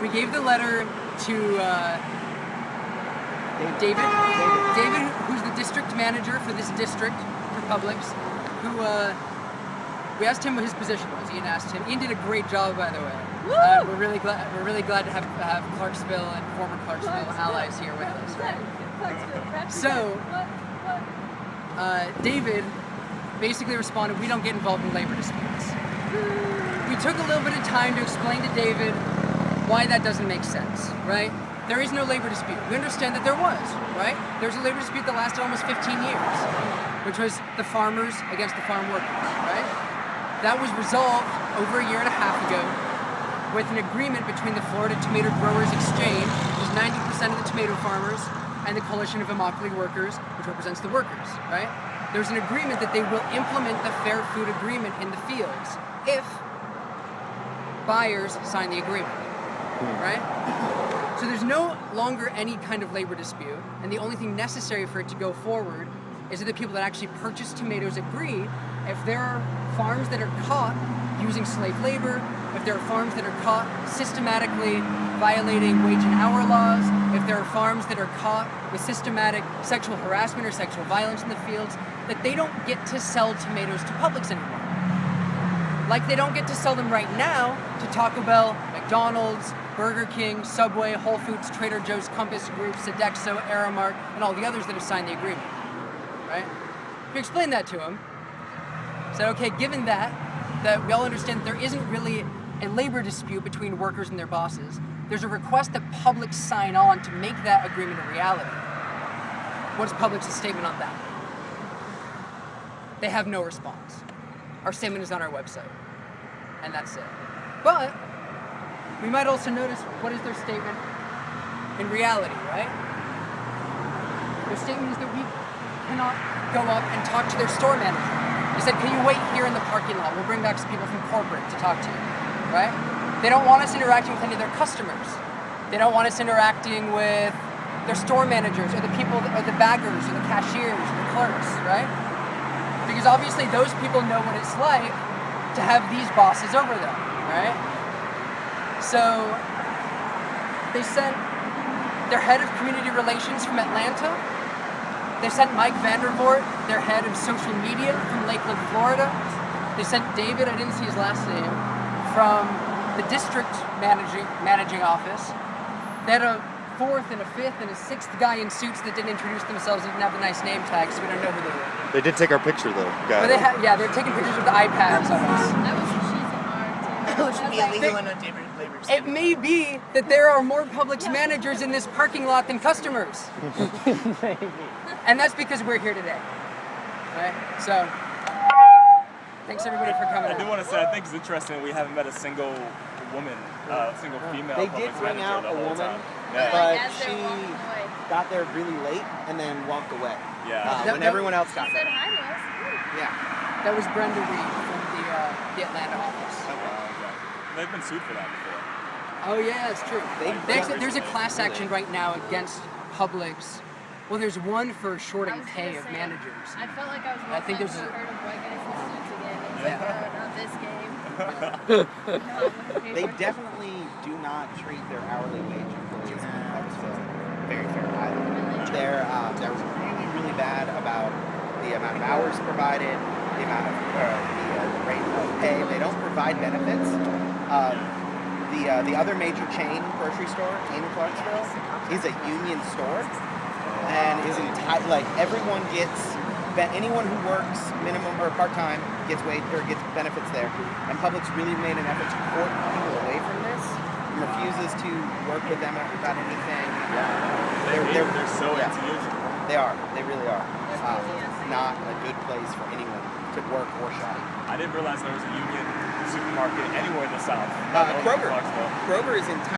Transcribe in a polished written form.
We gave the letter to David, who's the district manager for this district for Publix, who we asked him what his position was. Ian asked him. Ian did a great job, by the way. We're really glad to have Clarksville and former Clarksville allies here with us. Right? So David basically responded, "We don't get involved in labor disputes." We took a little bit of time to explain to David why that doesn't make sense, right? There is no labor dispute. We understand that there was, right? There was a labor dispute that lasted almost 15 years, which was the farmers against the farm workers, right? That was resolved over a year and a half ago with an agreement between the Florida Tomato Growers Exchange, which is 90% of the tomato farmers, and the Coalition of Immokalee Workers, which represents the workers, right? There's an agreement that they will implement the Fair Food Agreement in the fields if buyers sign the agreement, right? So there's no longer any kind of labor dispute, and the only thing necessary for it to go forward is that the people that actually purchase tomatoes agree if there are farms that are caught using slave labor, if there are farms that are caught systematically violating wage and hour laws, if there are farms that are caught with systematic sexual harassment or sexual violence in the fields, that they don't get to sell tomatoes to Publix anymore. Like they don't get to sell them right now to Taco Bell, McDonald's, Burger King, Subway, Whole Foods, Trader Joe's, Compass Group, Sodexo, Aramark, and all the others that have signed the agreement, right? We explained that to him. Said, okay, given that we all understand that there isn't really a labor dispute between workers and their bosses, there's a request that Publix sign on to make that agreement a reality. What's Publix's statement on that? They have no response. Our statement is on our website, and that's it. But we might also notice what is their statement in reality, right? Their statement is that we cannot go up and talk to their store manager. They said, can you wait here in the parking lot? We'll bring back some people from corporate to talk to you, right? They don't want us interacting with any of their customers. They don't want us interacting with their store managers or the people, or the baggers or the cashiers or the clerks, right? Because obviously those people know what it's like to have these bosses over them, right? So they sent their head of community relations from Atlanta. They sent Mike Vandervoort, their head of social media from Lakeland, Florida. They sent David, I didn't see his last name, from the district managing office. They had a fourth and a fifth and a sixth guy in suits that didn't introduce themselves and didn't have the nice name tag, so we don't know who they were. They did take our picture though, guys. But they're taking pictures with the iPads of us. That was cheesy hard, too. It should be illegal in a labor dispute. It may be that there are more Publix managers in this parking lot than customers. And that's because we're here today. Right? So, thanks everybody for coming. I do want to say, I think it's interesting we haven't met a single woman, single female. They did Publix bring manager out the a whole woman, time. Like, but as she they're walking away. got there really late and then walked away. Yeah. When everyone else got She said there. hi to us. Yeah. That was Brenda Reed from the Atlanta office. They've been sued for that before. Oh yeah, it's true. There's a class Really? action right now against Publix. Well, there's one for shorting I was pay gonna of say, managers. I felt like I was I think walking there's up to a herd of white guys in suits again. It's Yeah. like, not this game. No, They definitely do not treat their hourly wage employees in Clarksville very fair either. They're really, really bad about the amount of hours provided, the amount of the rate of pay. They don't provide benefits. The other major chain grocery store in Clarksville is a union store, and is everyone gets. Anyone who works minimum or part-time gets wage or gets benefits there, and Publix really made an effort to court people away from this and refuses to work with them about anything. They're so yeah. into using. They are. They really are. Not a good place for anyone to work or shop. I didn't realize there was a union supermarket anywhere in the South. Kroger. Clarksville. Kroger is in town.